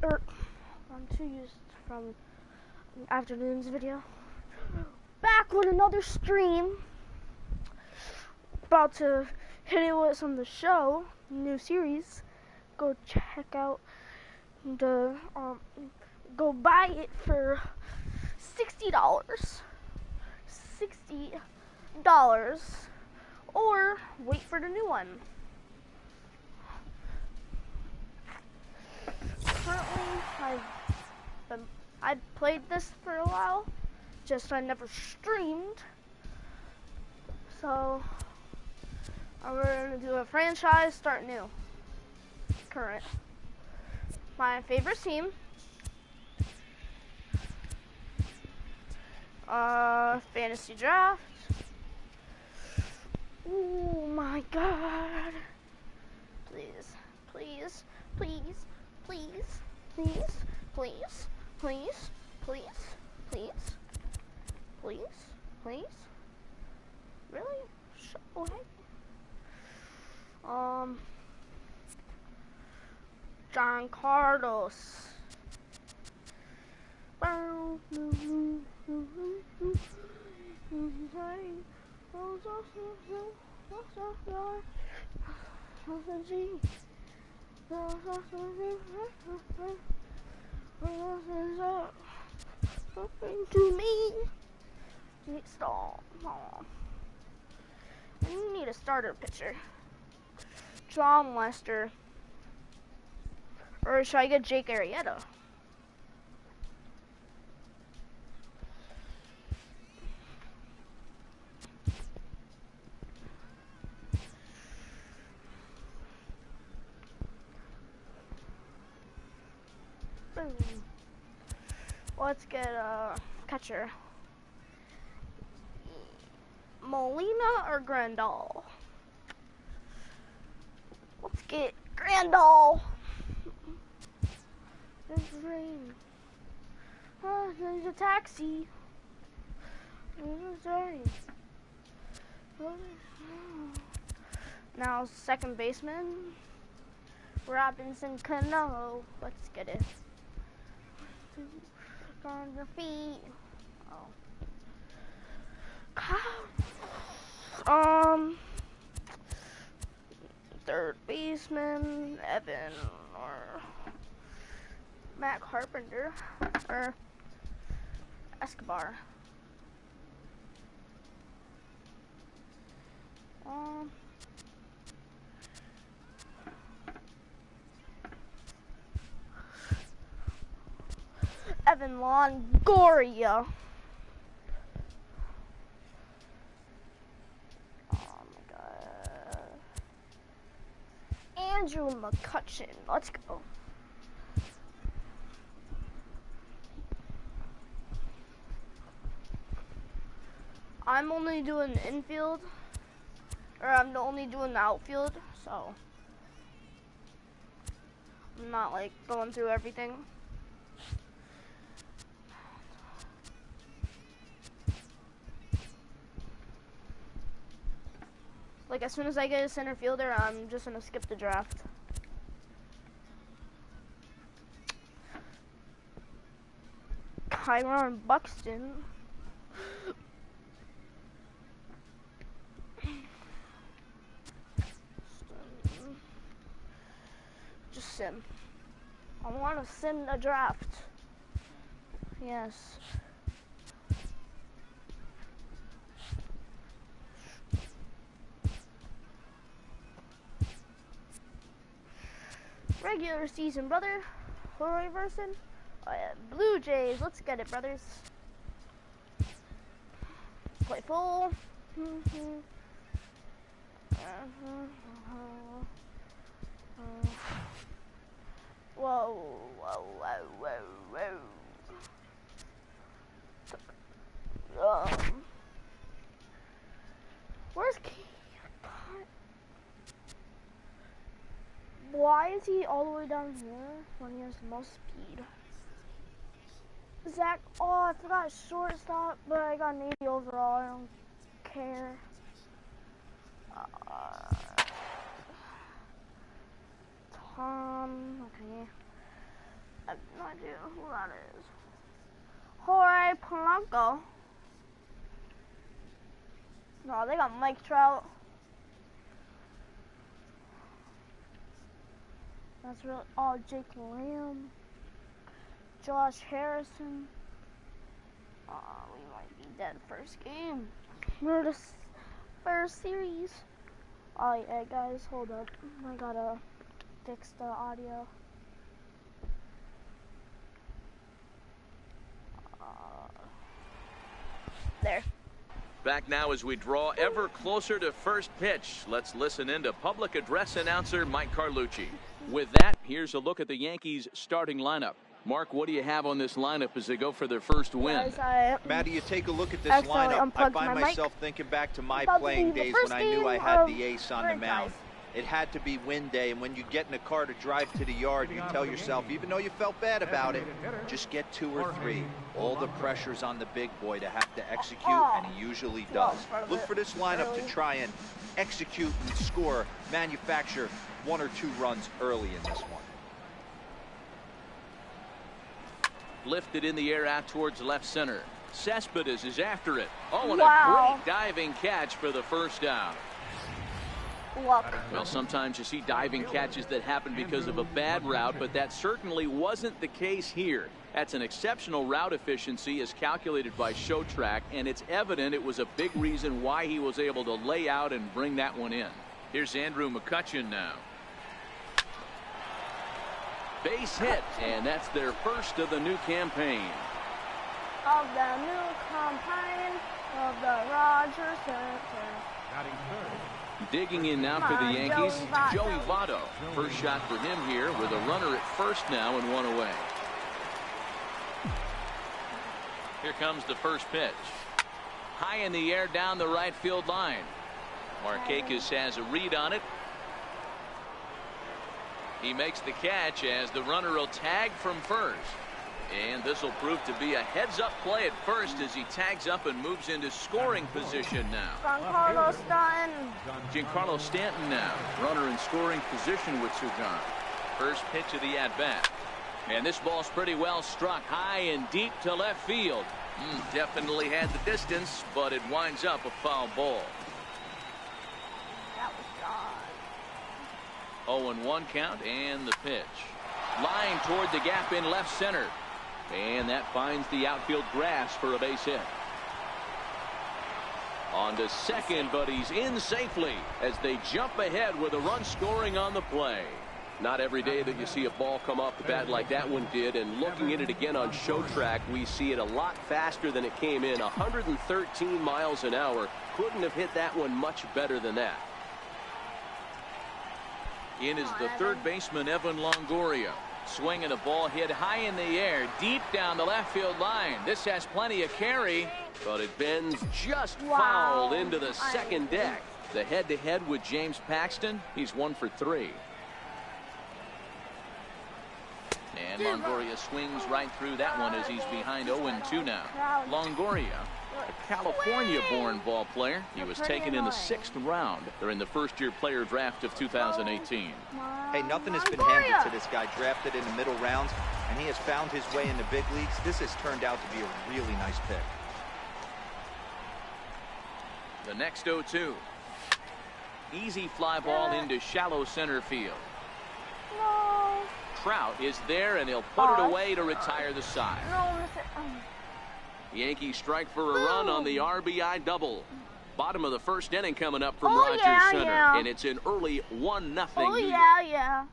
I'm too used from afternoon's video. Back with another stream. About to hit it with some of the show, new series. Go check out the, go buy it for $60. $60. Or wait for the new one. Currently, I've played this for a while, just I never streamed. So, we're gonna do a franchise, start new. Current. My favorite team. Fantasy draft. Oh my god. Please, please, please, please, please, please, please, please, please, please, please. Really? What? John Carlos. To me. Stop. You need a starter pitcher. John Lester. Or should I get Jake Arrieta? Boom. Let's get a catcher. Molina or Grandal? Let's get Grandal. There's rain. Oh, there's a taxi. There's rain. Now second baseman. Robinson Cano. Let's get it. On your feet. Oh. Third baseman, Evan or Matt Carpenter or Escobar. Evan Longoria. Oh my god. Andrew McCutchen. Let's go. I'm only doing the infield. Or I'm only doing the outfield, so I'm not like going through everything. Like as soon as I get a center fielder, I'm just gonna skip the draft. Kyron Buxton. Just sim. I want to sim the draft. Yes. Regular season, brother. Roy Verson. Oh yeah, Blue Jays. Let's get it, brothers. Play full. Whoa, whoa, whoa, whoa, whoa. Where's Key? Why is he all the way down here when he has the most speed? Zach, oh, I forgot shortstop, but I got an 80 overall. I don't care. Tom, okay. I have no idea who that is. Jorge Polanco. No, they got Mike Trout. That's really all. Jake Lamb. Josh Harrison. We might be dead first game. We're the first series. Oh yeah, guys, hold up. I gotta fix the audio. There. Back now as we draw ever closer to first pitch. Let's listen in to public address announcer Mike Carlucci. With that, here's a look at the Yankees starting lineup. Mark, what do you have on this lineup as they go for their first win? Matty, you take a look at this lineup. I find myself thinking back to my playing days when I knew I had the ace on the mound. It had to be win day, and when you get in a car to drive to the yard, you tell yourself, even though you felt bad about it, just get 2 or 3. All the pressure's on the big boy to have to execute, and he usually does. Look for this lineup to try and execute and score, manufacture 1 or 2 runs early in this one. Lifted in the air out towards left center. Cespedes is after it. Oh, and a great diving catch for the first down. Well, sometimes you see diving catches that happen because of a bad route, but that certainly wasn't the case here. That's an exceptional route efficiency as calculated by ShowTrack, and it's evident it was a big reason why he was able to lay out and bring that one in. Here's Andrew McCutchen now. Base hit, and that's their first of the new campaign. Of the new campaign of the Rogers Center. Digging in now for the Yankees, Joey Votto. First shot for him here with a runner at first now and 1 away. Here comes the first pitch. High in the air down the right field line. Markakis has a read on it. He makes the catch as the runner will tag from first. And this will prove to be a heads-up play at first as he tags up and moves into scoring position now. Giancarlo Stanton. Giancarlo Stanton now. Runner in scoring position with Sugan. First pitch of the at-bat. And this ball's pretty well struck high and deep to left field. Definitely had the distance, but it winds up a foul ball. That was gone. 0-1 count and the pitch. Line toward the gap in left center. And that finds the outfield grass for a base hit. On to second, but he's in safely as they jump ahead with a run scoring on the play. Not every day that you see a ball come off the bat like that one did, and looking at it again on ShowTrack, we see it a lot faster than it came in. 113 miles an hour. Couldn't have hit that one much better than that. In is the third baseman, Evan Longoria. Swinging a ball hit high in the air, deep down the left field line. This has plenty of carry, but it bends just foul into the second deck. The head-to-head with James Paxton, he's 1 for 3. And Longoria swings right through that one as he's behind 0-2 now. Longoria, a California-born ball player. He was taken in the 6th round during the first-year player draft of 2018. Hey, nothing has been handed to this guy. Drafted in the middle rounds, and he has found his way in the big leagues. This has turned out to be a really nice pick. The next 0-2. Easy fly ball into shallow center field. No. Trout is there, and he'll put it away to retire the side. Yankees strike for a run on the RBI double. Bottom of the first inning coming up from Rogers Center, and it's an early 1-0. Oh, yeah.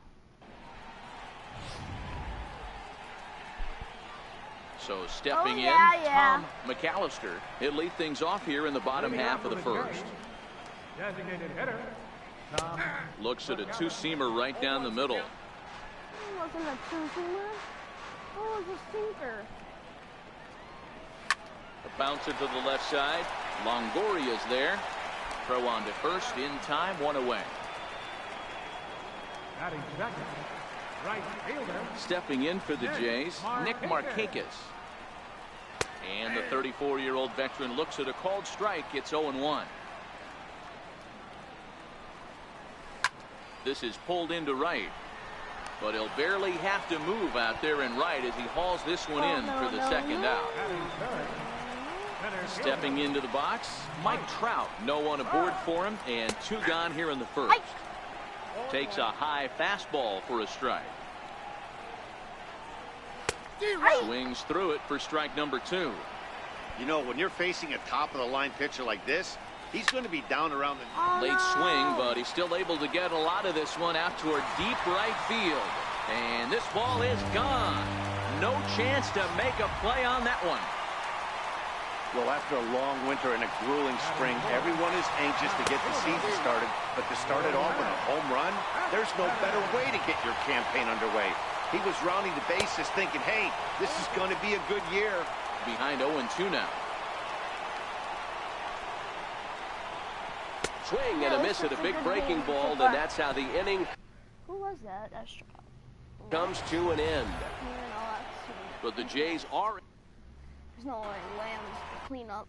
So stepping in, Tom McAllister. He'll lead things off here in the bottom half of the first. Looks at a two-seamer right down the middle. It wasn't a two-seamer. It was a sinker. A bouncer to the left side. Longoria's there. Throw on to first in time, 1 away. Stepping in for the Jays, Nick Markakis. And the 34-year-old veteran looks at a called strike. It's 0-1. This is pulled into right. But he'll barely have to move out there and right as he hauls this one in for the second out. Stepping into the box, Mike Trout. No one aboard for him, and 2 gone here in the first. Takes a high fastball for a strike. Swings through it for strike number 2. You know, when you're facing a top-of-the-line pitcher like this, he's going to be down around the late swing, but he's still able to get a lot of this one out toward deep right field. And this ball is gone. No chance to make a play on that one. Well, after a long winter and a grueling spring, everyone is anxious to get the season started. But to start it off with a home run, there's no better way to get your campaign underway. He was rounding the bases thinking, hey, this is going to be a good year. Behind 0-2 now. Swing and a miss at a big breaking ball, and that's how the inning Who was that? That's comes to an end. But the Jays are. There's no way Lambs to clean up.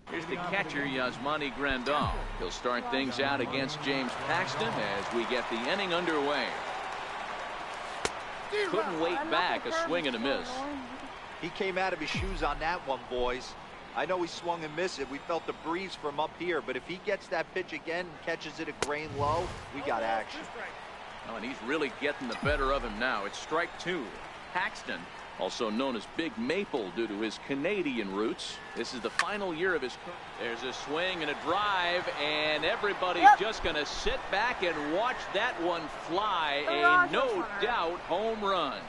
Here's the catcher, Yasmani Grandal. He'll start things out against James Paxton as we get the inning underway. Couldn't wait back, a swing and a miss. He came out of his shoes on that one, boys. I know he swung and missed it. We felt the breeze from up here, but if he gets that pitch again and catches it a grain low, we got action. Oh, and he's really getting the better of him now. It's strike 2. Paxton, also known as Big Maple due to his Canadian roots. This is the final year of his career. There's a swing and a drive, and everybody's just going to sit back and watch that one fly. A no doubt home run.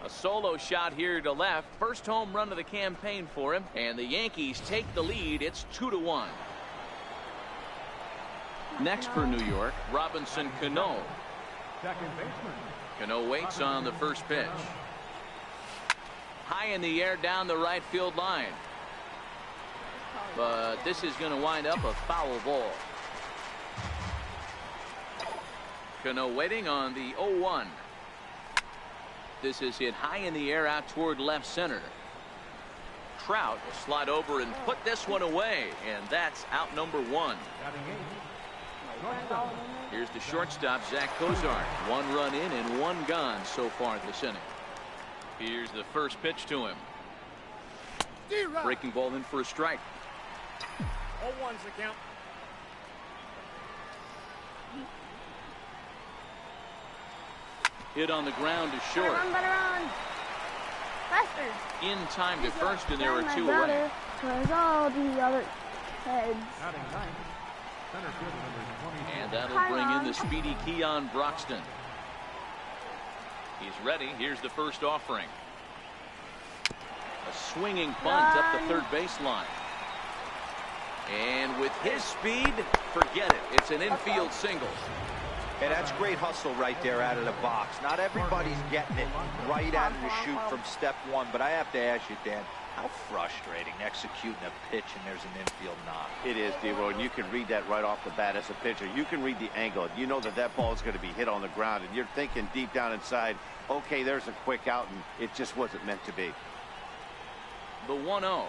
A solo shot here to left. First home run of the campaign for him, and the Yankees take the lead. It's 2-1. Next for New York, Robinson Cano. Cano waits on the first pitch. High in the air down the right field line. But this is going to wind up a foul ball. Cano waiting on the 0-1. This is hit high in the air out toward left center. Trout will slide over and put this one away, and that's out number 1. Here's the shortstop, Zach Cozart. 1 run in and 1 gone so far this inning. Here's the first pitch to him. Breaking ball in for a strike. 0-1's the count. Hit on the ground to short. Better run. Faster. In time to first, and there are 2 away. Where's all the other heads? And that'll bring in the speedy Keon Broxton. He's ready. Here's the first offering. A swinging bunt up the third baseline. And with his speed, forget it. It's an infield single. And that's great hustle right there out of the box. Not everybody's getting it right out of the chute from step 1, but I have to ask you, Dan, how frustrating executing a pitch and there's an infield knock. It is, D-Roy, and you can read that right off the bat as a pitcher. You can read the angle. You know that that ball is going to be hit on the ground, and you're thinking deep down inside, okay, there's a quick out, and it just wasn't meant to be. The 1-0.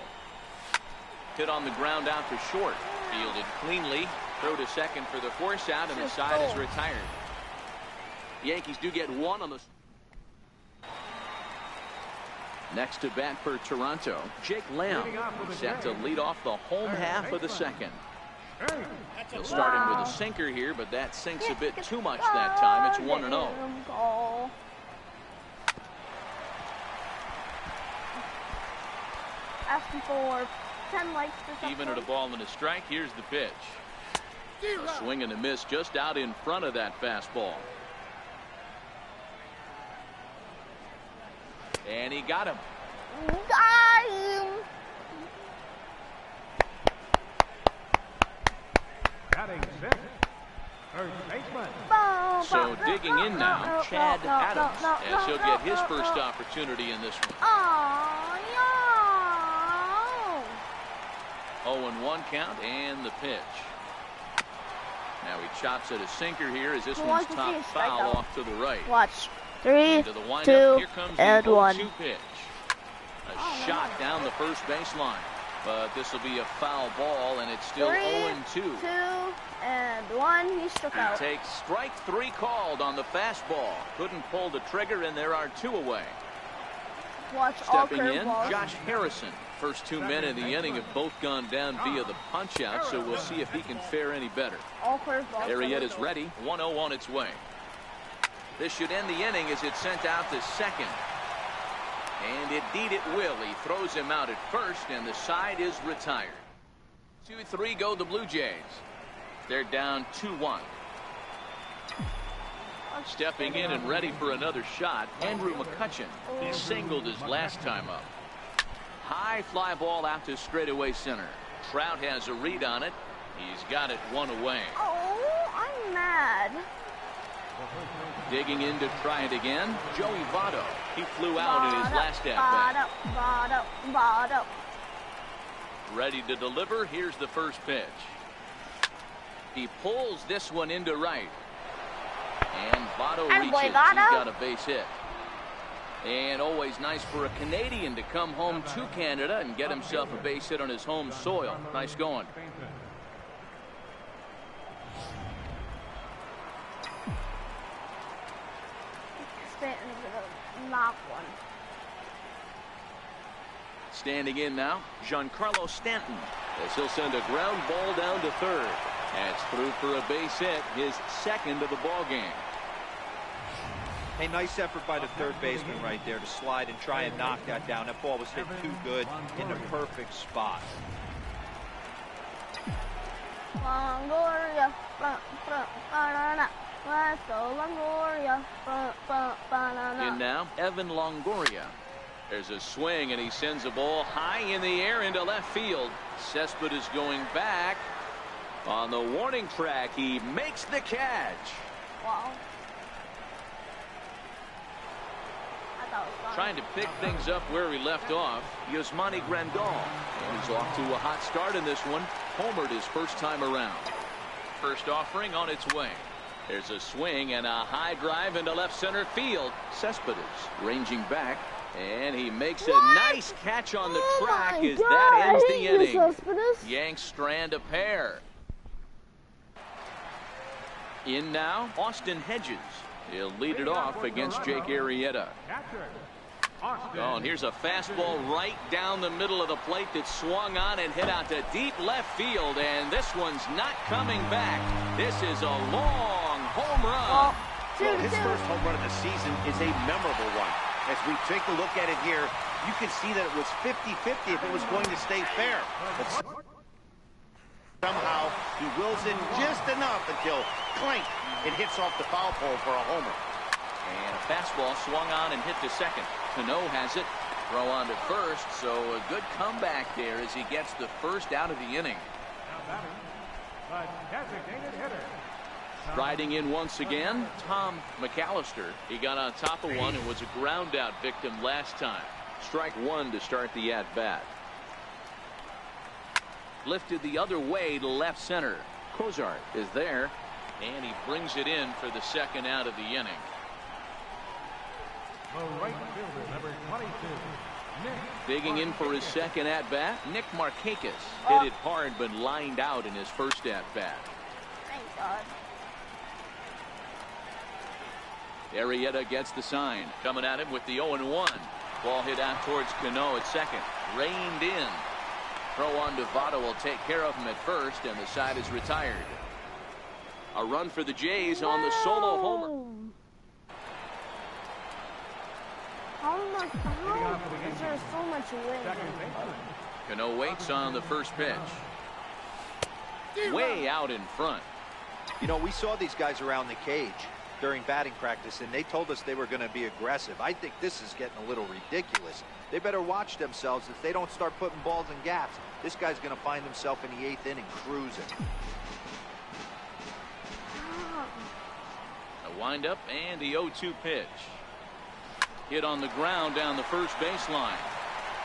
Hit on the ground out to short. Fielded cleanly. Throw to second for the force out, and the side is retired. The Yankees do get 1 on the. Next to bat for Toronto, Jake Lamb set to lead off the home half of the second. He'll start him with a sinker here, but that sinks a bit too much that time. It's 1-0. Asking for 10 likes for something. Even at a ball and a strike, here's the pitch. A swing and a miss just out in front of that fastball. And he got him. Got him. Batting sixth, third baseman. So digging in now, Chad Adams, as he'll get his first opportunity in this one. Oh, no. 0-1 count and the pitch. Now he chops at a sinker here as this one's top foul off to the right. Watch. 3, 2, Here comes and the 1. 0-2 pitch. A shot down the first baseline. But this will be a foul ball, and it's still 0-2. 2 and 1. He struck out. He takes strike 3 called on the fastball. Couldn't pull the trigger, and there are 2 away. Watch Stepping all in, balls. Josh Harrison. First 2 men in the inning have both gone down via the punch-out, so we'll see if he can fare any better. All curveballs. Arrieta's ready. 1-0 on its way. This should end the inning as it's sent out to second. And indeed it will. He throws him out at first, and the side is retired. 2-3 go the Blue Jays. They're down 2-1. Stepping in and ready for another shot, Andrew McCutchen. He singled his last time up. High fly ball out to straightaway center. Trout has a read on it. He's got it 1 away. Oh, I'm mad. Digging in to try it again, Joey Votto. He flew out in his last at-bat. Votto. Ready to deliver. Here's the first pitch. He pulls this one into right. And Votto reaches. He's got a base hit. And always nice for a Canadian to come home to Canada and get himself a base hit on his home soil. Nice going. Knock one. Standing in now, Giancarlo Stanton, as he'll send a ground ball down to third. That's through for a base hit, his second of the ball game. Hey, nice effort by the third baseman right there to slide and try and knock that down. That ball was hit too good in the perfect spot. Longoria, let's go Longoria. In now, Evan Longoria. There's a swing, and he sends a ball high in the air into left field. Cespedes going back. On the warning track, he makes the catch. Wow. Trying to pick things up where he left off, Yasmani Grandal. And he's off to a hot start in this one. Homered his first time around. First offering on its way. There's a swing and a high drive into left center field. Cespedes ranging back, and he makes a nice catch on the track as that ends the inning. Yanks strand a pair. In now, Austin Hedges. He'll lead it off against Jake Arrieta. Oh, and here's a fastball right down the middle of the plate that swung on and hit out to deep left field, and this one's not coming back. This is a long home run. Well, his first home run of the season is a memorable one. As we take a look at it here, you can see that it was 50-50 if it was going to stay fair. But somehow he wills in just enough until clink, it hits off the foul pole for a homer. And a fastball swung on and hit to second. Cano has it. Throw on to first, so a good comeback there as he gets the first out of the inning. Riding in once again, Tom McAllister. He got on top of one and was a ground out victim last time. Strike 1 to start the at-bat. Lifted the other way to left center. Cozart is there, and he brings it in for the second out of the inning. Right fielder, number 22, Nick. Digging in for his second at-bat, Nick Markakis. Hit it hard but lined out in his first at-bat. Thank God. Arrieta gets the sign. Coming at him with the 0-1. Ball hit out towards Cano at second. Reined in. Throw on to Votto will take care of him at first, and the side is retired. A run for the Jays on the solo homer. How is there so much wind? Cano waits on the first pitch. Way out in front. You know, we saw these guys around the cage during batting practice, and they told us they were going to be aggressive. I think this is getting a little ridiculous. They better watch themselves. If they don't start putting balls in gaps, this guy's going to find himself in the 8th inning cruising. A windup and the 0-2 pitch. Hit on the ground down the first baseline.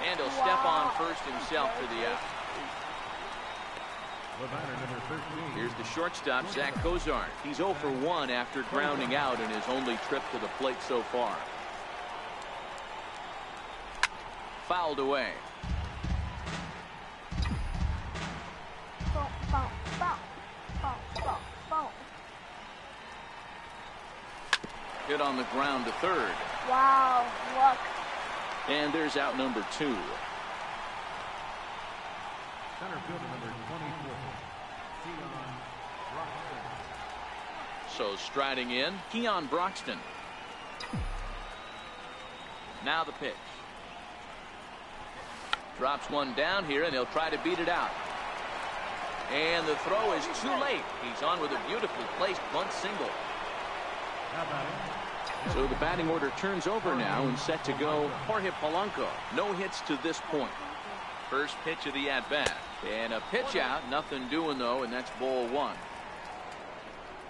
And he'll step on first himself for the out. Here's the shortstop, Zach Cozart. He's 0 for 1 after grounding out in his only trip to the plate so far. Fouled away. Hit on the ground to third. Wow, luck. And there's out number 2. Center fielder number 24, Keon Broxton. So striding in, Keon Broxton. Now the pitch. Drops one down here, and he'll try to beat it out. And the throw is too late. He's on with a beautifully placed bunt single. So the batting order turns over now and set to go Jorge Polanco. No hits to this point. First pitch of the at-bat. And a pitch out. Nothing doing, though, and that's ball 1.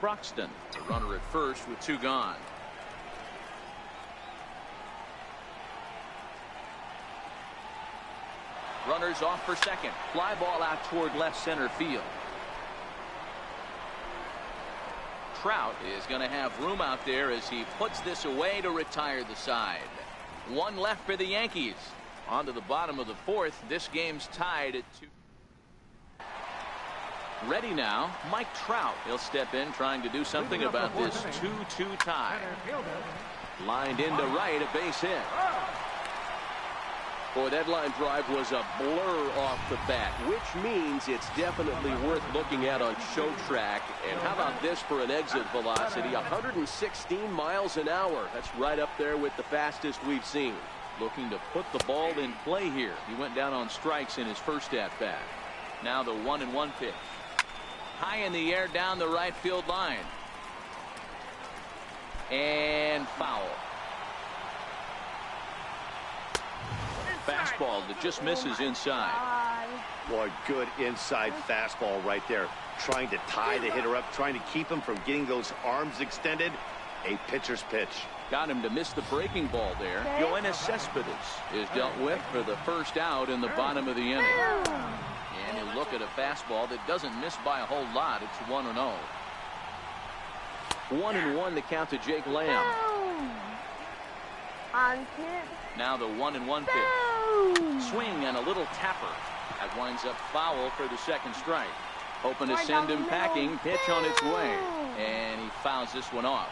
Broxton, the runner at first with 2 gone. Runners off for second. Fly ball out toward left center field. Trout is going to have room out there as he puts this away to retire the side. 1 left for the Yankees. On to the bottom of the 4th. This game's tied at 2. Ready now, Mike Trout. He'll step in trying to do something about this 2-2 tie. Lined into right, a base hit. Boy, that line drive was a blur off the bat, which means it's definitely worth looking at on Show Track. And how about this for an exit velocity? 116 miles an hour. That's right up there with the fastest we've seen. Looking to put the ball in play here. He went down on strikes in his first at-bat. Now the 1-1 pitch. High in the air down the right field line. And foul. Fastball that just misses inside. Boy, good inside fastball right there. Trying to tie the hitter up, trying to keep him from getting those arms extended. A pitcher's pitch. Got him to miss the breaking ball there. Yoenis Cespedes is dealt with for the first out in the bottom of the inning. And you look at a fastball that doesn't miss by a whole lot. It's 1-0. 1-1 to count to Jake Lamb. Now the 1-1 pitch. Swing and a little tapper. That winds up foul for the second strike. Hoping to send him packing. Pitch on its way. And he fouls this one off.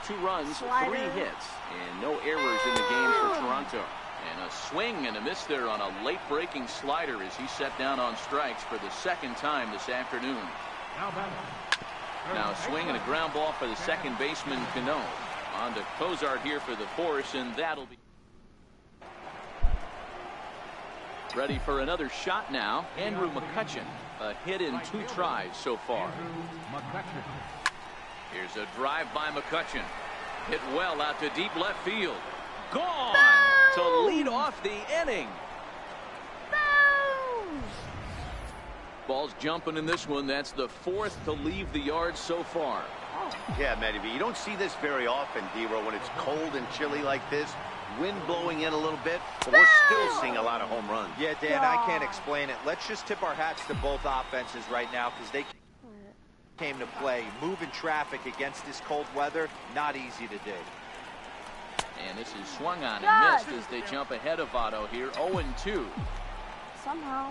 2 runs, 3 hits, and no errors in the game for Toronto. And a swing and a miss there on a late breaking slider as he set down on strikes for the second time this afternoon. Now a swing and a ground ball for the second baseman Cano. On to Cozart here for the force, and that'll be ready for another shot now. Andrew McCutchen, a hit in 2 tries so far. Here's a drive by McCutchen. Hit well out to deep left field. Gone to lead off the inning. Ball's jumping in this one. That's the 4th to leave the yard so far. Yeah, Matty B, you don't see this very often, D-Row, when it's cold and chilly like this. Wind blowing in a little bit, but we're still seeing a lot of home runs. Yeah, Dan, I can't explain it. Let's just tip our hats to both offenses right now because they came to play. Moving traffic against this cold weather, not easy to do. And this is swung on and missed as they jump ahead of Votto here. 0-2. Somehow.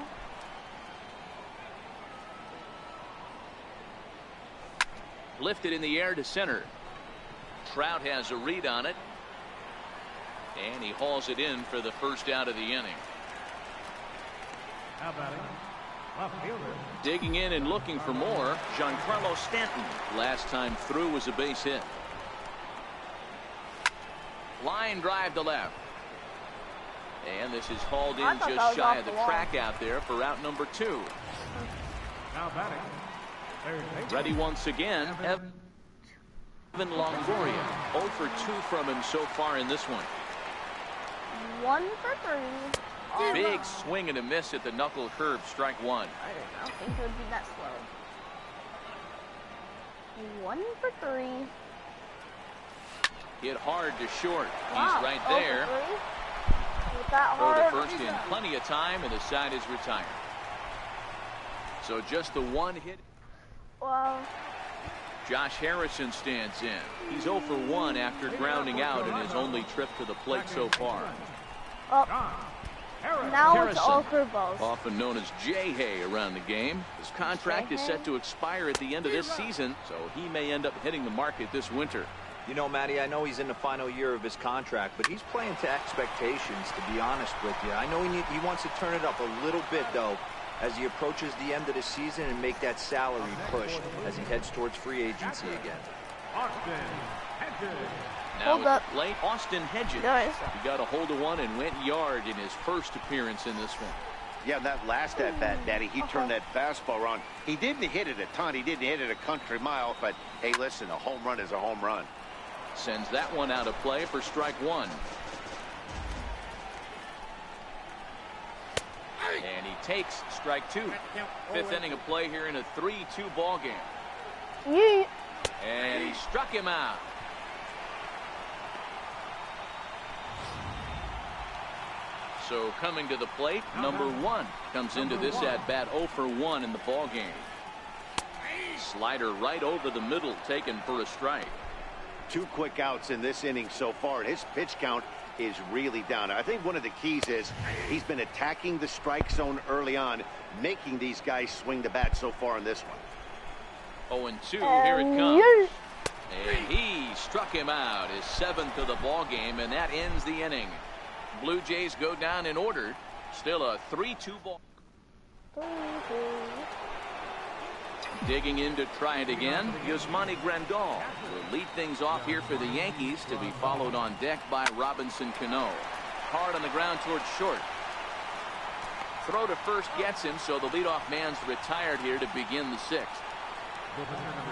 Lifted in the air to center. Trout has a read on it. And he hauls it in for the first out of the inning. How about it? Left fielder. Digging in and looking for more, Giancarlo Stanton. Last time through was a base hit. Line drive to left. And this is hauled in just shy of the track out there for out number 2. Now batting. Ready once again, Evan Longoria. 0 for 2 from him so far in this one. 1 for 3. Big swing and a miss at the knuckle curve, strike 1. I don't think it would be that slow. 1 for 3. Hit hard to short. Wow. He's right there. With that Throw to hard. first in plenty of time, and the side is retired. So just the 1 hit. Wow. Josh Harrison stands in. He's 0 for 1 after grounding out in his only trip to the plate so far. Oh. Now Harrison, it's all curveballs. often known as J-Hay around the game. His contract is set to expire at the end of this season, so he may end up hitting the market this winter. You know, Matty, I know he's in the final year of his contract, but he's playing to expectations, to be honest with you. I know he wants to turn it up a little bit, though, as he approaches the end of the season and make that salary push as he heads towards free agency again. Austin Hedges. Now at the plate, Austin Hedges. Nice. He got a hold of one and went yard in his first appearance in this one. Yeah, that last at-bat, Daddy, he turned that fastball around. He didn't hit it a ton. He didn't hit it a country mile. But, hey, listen, a home run is a home run. Sends that one out of play for strike one. And he takes strike two. Fifth inning of play here in a 3-2 ball game. Yeah. And he struck him out. So coming to the plate, number 1 comes into this at-bat 0 for 1 in the ball game. Slider right over the middle, taken for a strike. 2 quick outs in this inning so far. His pitch count is really down. I think one of the keys is he's been attacking the strike zone early on, making these guys swing the bat so far in this one. 0-2, here it comes. And he struck him out, his 7th of the ball game, and that ends the inning. Blue Jays go down in order. Still a 3-2 ball. Digging in to try it again, Yasmani Grandal will lead things off here for the Yankees, to be followed on deck by Robinson Cano. Hard on the ground towards short. Throw to first gets him, so the leadoff man's retired here to begin the 6th.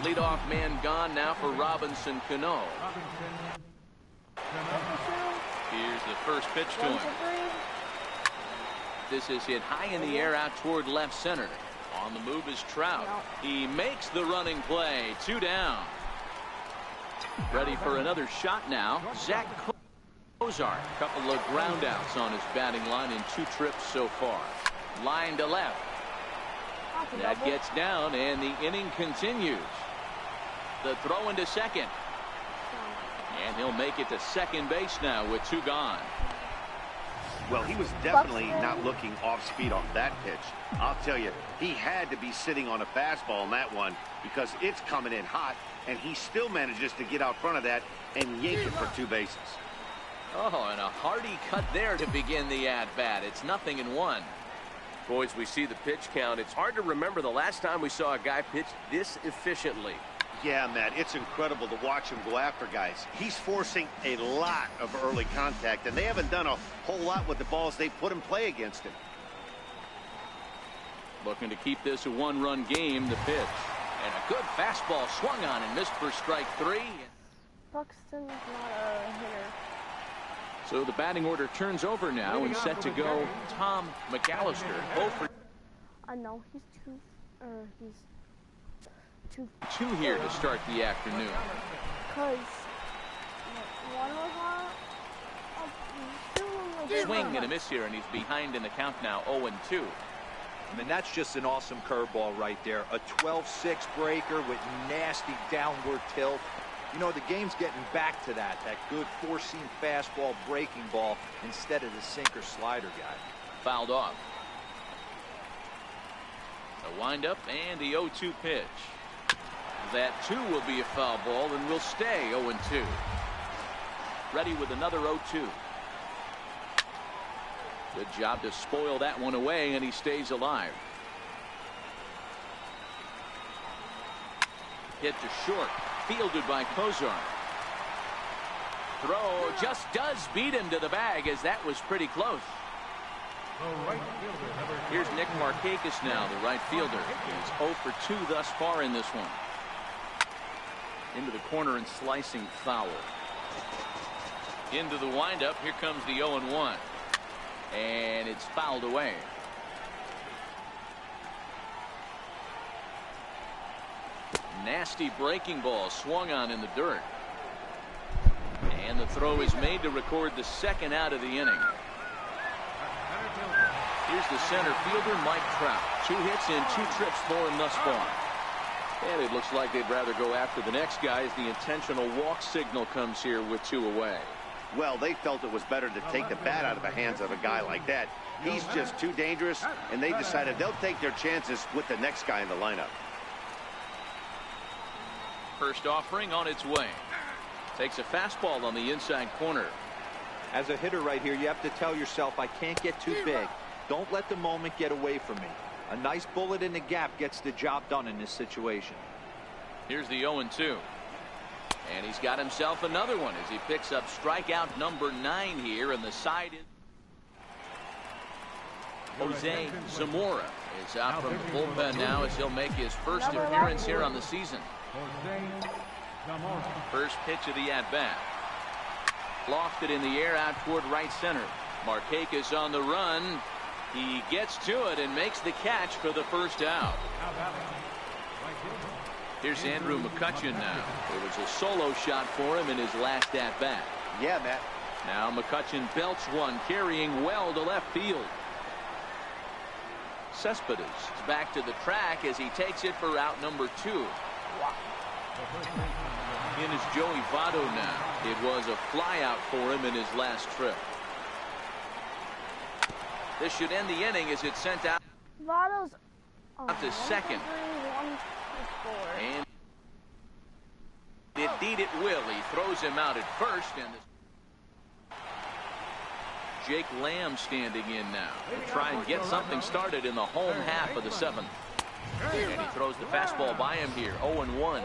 Leadoff man gone now for Robinson Cano. Here's the first pitch to him. This is hit high in the air out toward left center. On the move is Trout. He makes the running play. 2 down. Ready for another shot now. Zach Cozart. Couple of ground outs on his batting line in 2 trips so far. Line to left. That gets down, and the inning continues. The throw into second. And he'll make it to second base now with 2 gone. Well, he was definitely not looking off speed on that pitch. I'll tell you, he had to be sitting on a fastball on that one, because it's coming in hot, and he still manages to get out front of that and yank it for 2 bases. Oh, and a hearty cut there to begin the at-bat. It's 0-1. Boys, we see the pitch count. It's hard to remember the last time we saw a guy pitch this efficiently. Yeah, Matt, it's incredible to watch him go after guys. He's forcing a lot of early contact, and they haven't done a whole lot with the balls they put in play against him. Looking to keep this a 1-run game, the pitch. And a good fastball swung on and missed for strike 3. Buxton's not a hitter. So the batting order turns over now, and set to go Tom McAllister. 0 for I know he's 2 here to start the afternoon. Because one was Swing and a miss here, and he's behind in the count now, 0-2. I mean, that's just an awesome curveball right there. A 12-6 breaker with nasty downward tilt. You know, the game's getting back to that good 4-seam fastball breaking ball instead of the sinker slider guy. Fouled off. The windup and the 0-2 pitch. That, too, will be a foul ball and will stay 0-2. Ready with another 0-2. Good job to spoil that one away, and he stays alive. Hit to short. Fielded by Cozart. Throw just does beat him to the bag, as that was pretty close. Here's Nick Markakis now, the right fielder. He's 0 for 2 thus far in this one. Into the corner and slicing foul. Into the windup. Here comes the 0-1. And it's fouled away. Nasty breaking ball swung on in the dirt. And the throw is made to record the 2nd out of the inning. Here's the center fielder, Mike Trout. 2 hits in 2 trips for him thus far. And it looks like they'd rather go after the next guy as the intentional walk signal comes here with 2 away. Well, they felt it was better to take the bat out of the hands of a guy like that. He's just too dangerous, and they decided they'll take their chances with the next guy in the lineup. First offering on its way. Takes a fastball on the inside corner. As a hitter right here, you have to tell yourself, I can't get too big. Don't let the moment get away from me. A nice bullet in the gap gets the job done in this situation. Here's the 0-2. And he's got himself another one as he picks up strikeout number 9 here, and the side is Jose Zamora is out from the bullpen now as he'll make his first appearance here on the season. First pitch of the at-bat. Lofted in the air out toward right center. Markakis on the run. He gets to it and makes the catch for the first out. Here's Andrew McCutchen now. It was a solo shot for him in his last at-bat. Yeah, Matt. Now McCutchen belts one, carrying well to left field. Cespedes is back to the track as he takes it for out number 2. In is Joey Votto now. It was a flyout for him in his last trip. This should end the inning as it's sent out. Votto's out to second. And indeed it will. He throws him out at first, and Jake Lamb standing in now to try and get something started in the home half of the 7th. And he throws the fastball by him here. 0-1.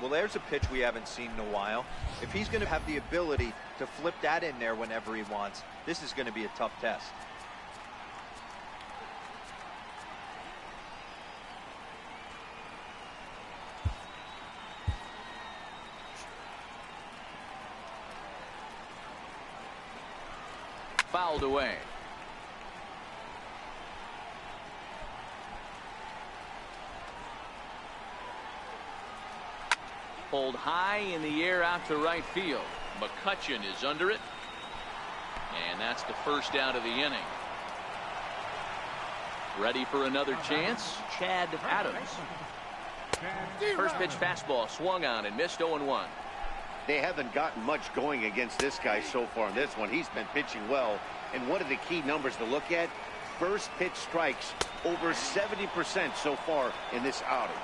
Well, there's a pitch we haven't seen in a while. If he's going to have the ability to flip that in there whenever he wants, this is going to be a tough test. Fouled away. Pulled high in the air out to right field. McCutchen is under it. And that's the first out of the inning. Ready for another chance? Chad Adams. First pitch fastball swung on and missed. 0-1. They haven't gotten much going against this guy so far in this one. He's been pitching well. And one of the key numbers to look at, first pitch strikes over 70% so far in this outing.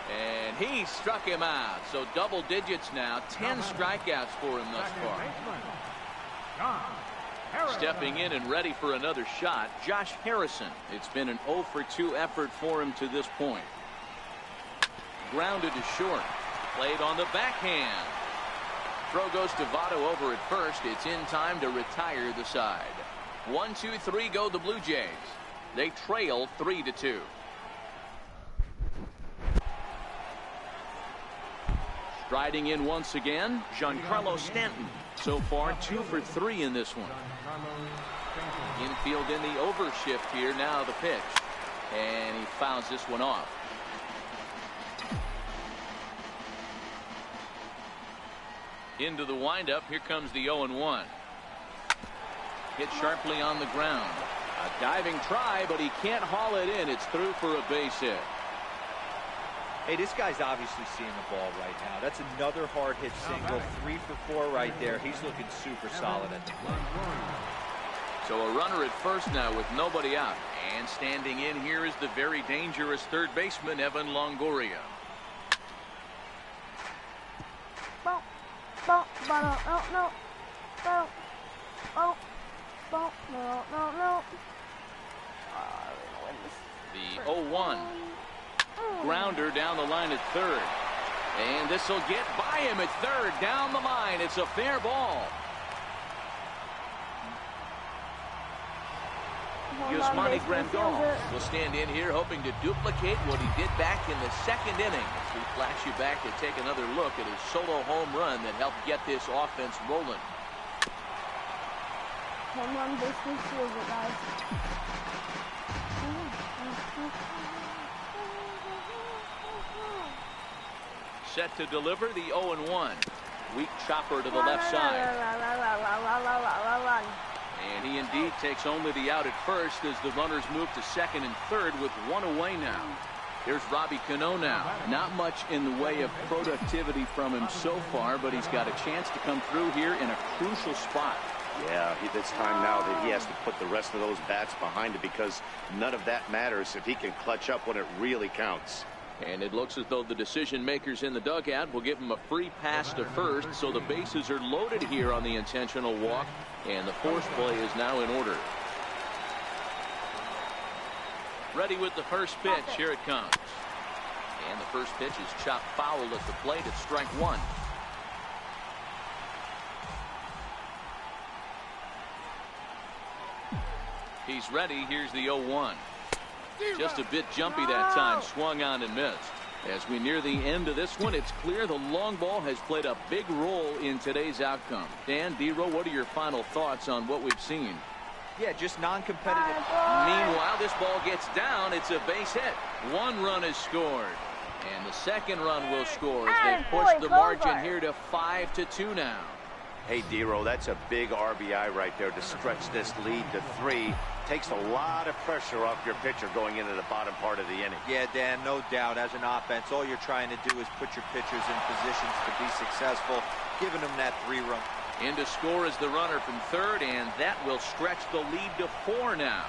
And he struck him out. So double digits now. 10 strikeouts for him thus far. Stepping in and ready for another shot, Josh Harrison. It's been an 0-for-2 effort for him to this point. Grounded to short. Played on the backhand. Throw goes to Votto over at first. It's in time to retire the side. 1-2-3 go the Blue Jays. They trail 3-2. Striding in once again, Giancarlo Stanton. So far 2 for 3 in this one. Infield in the overshift here. Now the pitch. And he fouls this one off. Into the windup. Here comes the 0-1. Hit sharply on the ground. A diving try, but he can't haul it in. It's through for a base hit. Hey, this guy's obviously seeing the ball right now. That's another hard hit single. 3 for 4 right there. He's looking super solid at the plate. So a runner at first now with nobody out. And standing in here is the very dangerous third baseman, Evan Longoria. The 0-1. Grounder down the line at third. And this will get by him at third. Down the line. It's a fair ball. Yasmani Grandal will stand in here hoping to duplicate what he did back in the 2nd inning. We flash you back to take another look at his solo home run that helped get this offense rolling. Home run basically seals it, guys. Set to deliver the 0-1. Weak chopper to the left side. And he indeed takes only the out at first as the runners move to second and third with 1 away now. Here's Robbie Cano now. Not much in the way of productivity from him so far, but he's got a chance to come through here in a crucial spot. Yeah, it's time now that he has to put the rest of those bats behind it because none of that matters if he can clutch up when it really counts. And it looks as though the decision makers in the dugout will give him a free pass to first, so the bases are loaded here on the intentional walk, and the force play is now in order. Ready with the first pitch. Here it comes. And the first pitch is chopped foul at the plate. It's strike one. He's ready. Here's the 0-1. Just a bit jumpy that time. Swung on and missed. As we near the end of this one, it's clear the long ball has played a big role in today's outcome. Dan, D-Row, what are your final thoughts on what we've seen? Yeah, just non-competitive. Meanwhile, this ball gets down. It's a base hit. One run is scored. And the second run will score as they push the margin here to 5-2 now. Hey, D-Row, that's a big RBI right there to stretch this lead to 3. Takes a lot of pressure off your pitcher going into the bottom part of the inning. Yeah, Dan, no doubt. As an offense, all you're trying to do is put your pitchers in positions to be successful, giving them that 3-run. In to score is the runner from third, and that will stretch the lead to 4 now.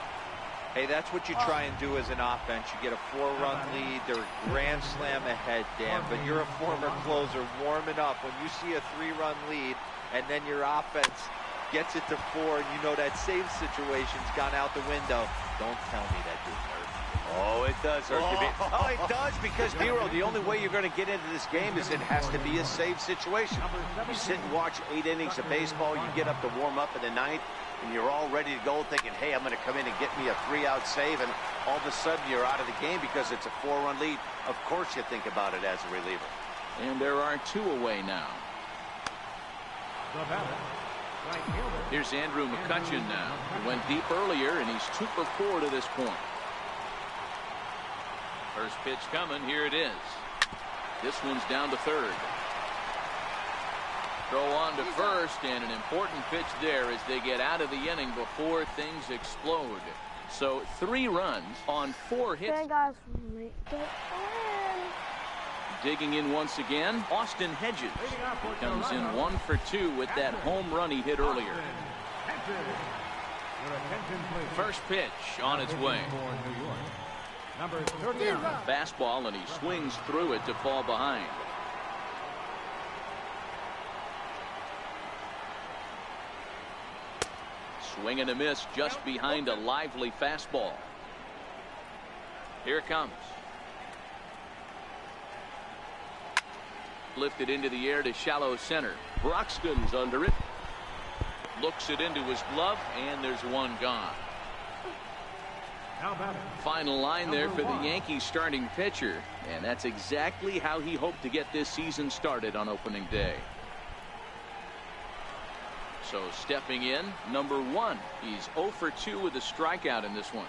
Hey, that's what you try and do as an offense. You get a 4-run lead. They're a grand slam ahead, Dan, but you're a former closer warming up. When you see a 3-run lead and then your offense gets it to 4 and you know that save situation's gone out the window, don't tell me that didn't hurt. Oh, it does hurt. Oh, it does, because, D-Row, the only way you're going to get into this game is it has to be a save situation. You sit and watch 8 innings of baseball, you get up to warm up in the 9th, and you're all ready to go thinking, hey, I'm going to come in and get me a 3-out save, and all of a sudden you're out of the game because it's a 4-run lead. Of course you think about it as a reliever. And there are 2 away now. Here's Andrew McCutchen now. He went deep earlier, and he's 2 for 4 to this point. First pitch coming. Here it is. This one's down to third. Throw on to first, and an important pitch there as they get out of the inning before things explode. So 3 runs on 4 hits. Okay, guys, make it in. Digging in once again, Austin Hedges. He comes in 1 for 2 with that home run he hit earlier. First pitch on its way. Fastball, and he swings through it to fall behind. Swing and a miss just behind a lively fastball. Here it comes. Lifted into the air to shallow center. Broxton's under it. Looks it into his glove, and there's one gone. Final line there for the Yankees starting pitcher, and that's exactly how he hoped to get this season started on opening day. So stepping in, number 1. He's 0 for 2 with a strikeout in this one.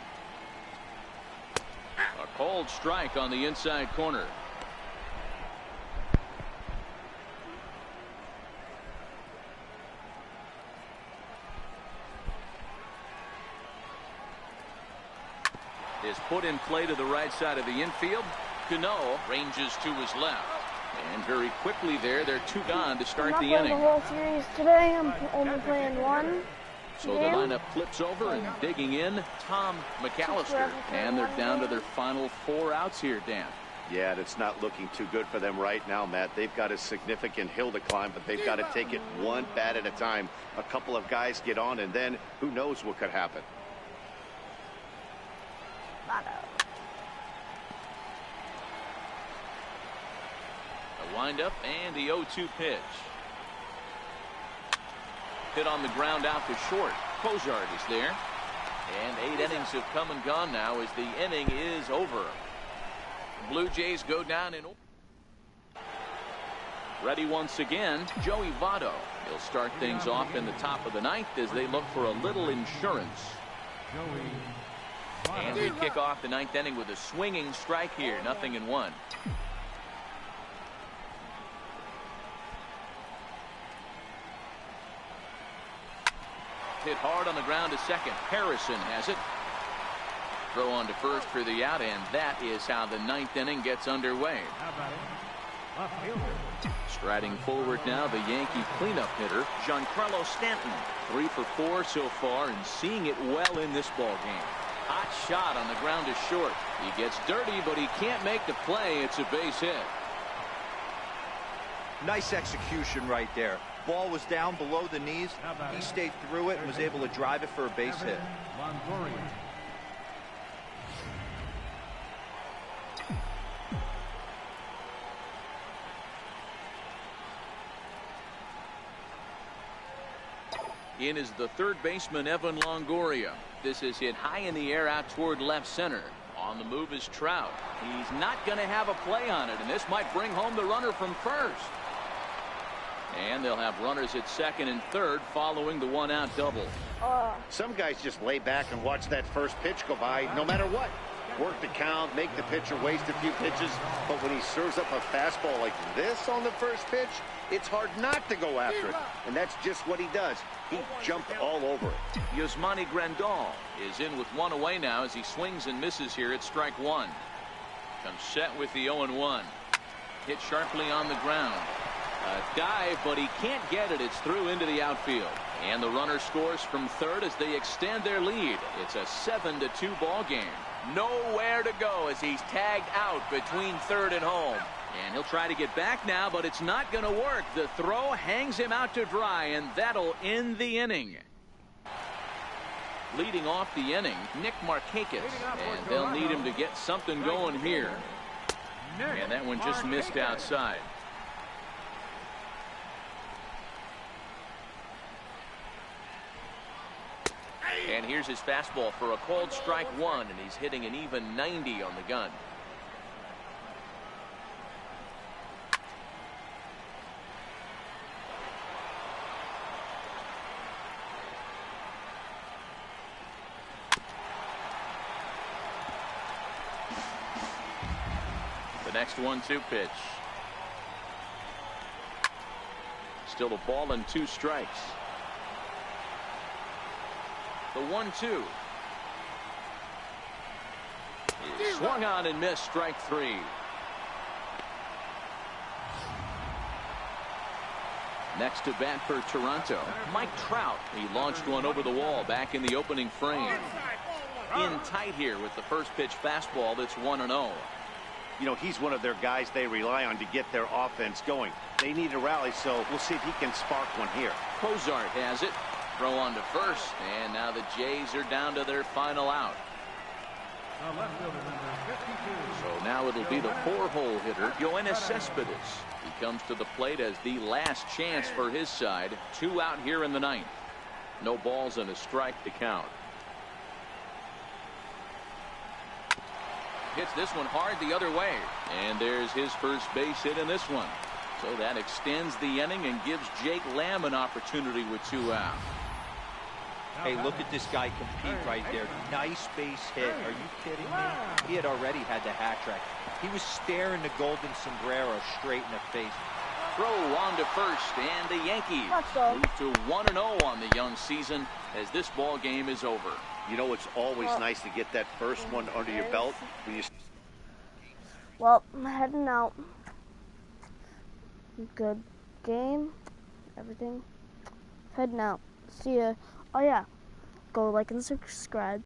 A cold strike on the inside corner. Is put in play to the right side of the infield. Cano ranges to his left. And very quickly there, they're 2 gone to start the inning. The whole series today. I'm only playing 1. So the lineup flips over, and digging in, Tom McAllister. And they're down to their final 4 outs here, Dan. Yeah, it's not looking too good for them right now, Matt. They've got a significant hill to climb, but they've got to take it 1 bat at a time. A couple of guys get on, and then who knows what could happen. A windup and the 0-2 pitch. Hit on the ground out to short. Cozart is there. And 8 innings have come and gone now as the inning is over. Blue Jays go down in. Ready once again, Joey Votto. He'll start things off in the top of the 9th as they look for a little insurance. And we kick off the 9th inning with a swinging strike here. 0-1. Hit hard on the ground to second. Harrison has it. Throw on to first for the out, and that is how the 9th inning gets underway. Striding forward now, the Yankee cleanup hitter, Giancarlo Stanton. 3 for 4 so far, and seeing it well in this ball game. Hot shot on the ground is short. He gets dirty, but he can't make the play. It's a base hit. Nice execution right there. Ball was down below the knees. He stayed through it and was able to drive it for a base hit. In is the third baseman, Evan Longoria. This is hit high in the air out toward left center. On the move is Trout. He's not going to have a play on it, and this might bring home the runner from first. And they'll have runners at second and third following the one-out double. Some guys just lay back and watch that first pitch go by no matter what. Work the count, make the pitcher waste a few pitches, but when he serves up a fastball like this on the first pitch, it's hard not to go after it, and that's just what he does. He jumped all over it. Yasmani Grandal is in with one away now as he swings and misses here at strike one. Comes set with the 0-1. Hit sharply on the ground. A dive, but he can't get it. It's through into the outfield. And the runner scores from third as they extend their lead. It's a 7-2 ball game. Nowhere to go as he's tagged out between third and home. And he'll try to get back now, but it's not going to work. The throw hangs him out to dry, and that'll end the inning. Leading off the inning, Nick Markakis, and they'll need him to get something going here. And that one just missed outside. And here's his fastball for a called strike one, and he's hitting an even 90 on the gun. The next 1-2 pitch. Still a ball and 2 strikes. The 1-2. Swung on and missed, strike 3. Next to bat for Toronto, Mike Trout. He launched one over the wall back in the opening frame. In tight here with the first pitch fastball that's 1-0. You know, he's one of their guys they rely on to get their offense going. They need a rally, so we'll see if he can spark one here. Cozart has it. Throw on to first, and now the Jays are down to their final out. So now it'll be the 4-hole hitter, Yoenis Cespedes. He comes to the plate as the last chance for his side. 2 out here in the 9th. No balls and a strike to count. Hits this one hard the other way, and there's his first base hit in this one. So that extends the inning and gives Jake Lamb an opportunity with 2 out. Hey, look at this guy compete right there. Nice base hit. Are you kidding me? He had already had the hat trick. He was staring the golden sombrero straight in the face. Throw on to first, and the Yankees move to 1-0 on the young season as this ball game is over. You know, it's always nice to get that first one under your belt. When you... Well, I'm heading out. Good game. Everything. Heading out. See ya. Oh yeah. Go like and subscribe.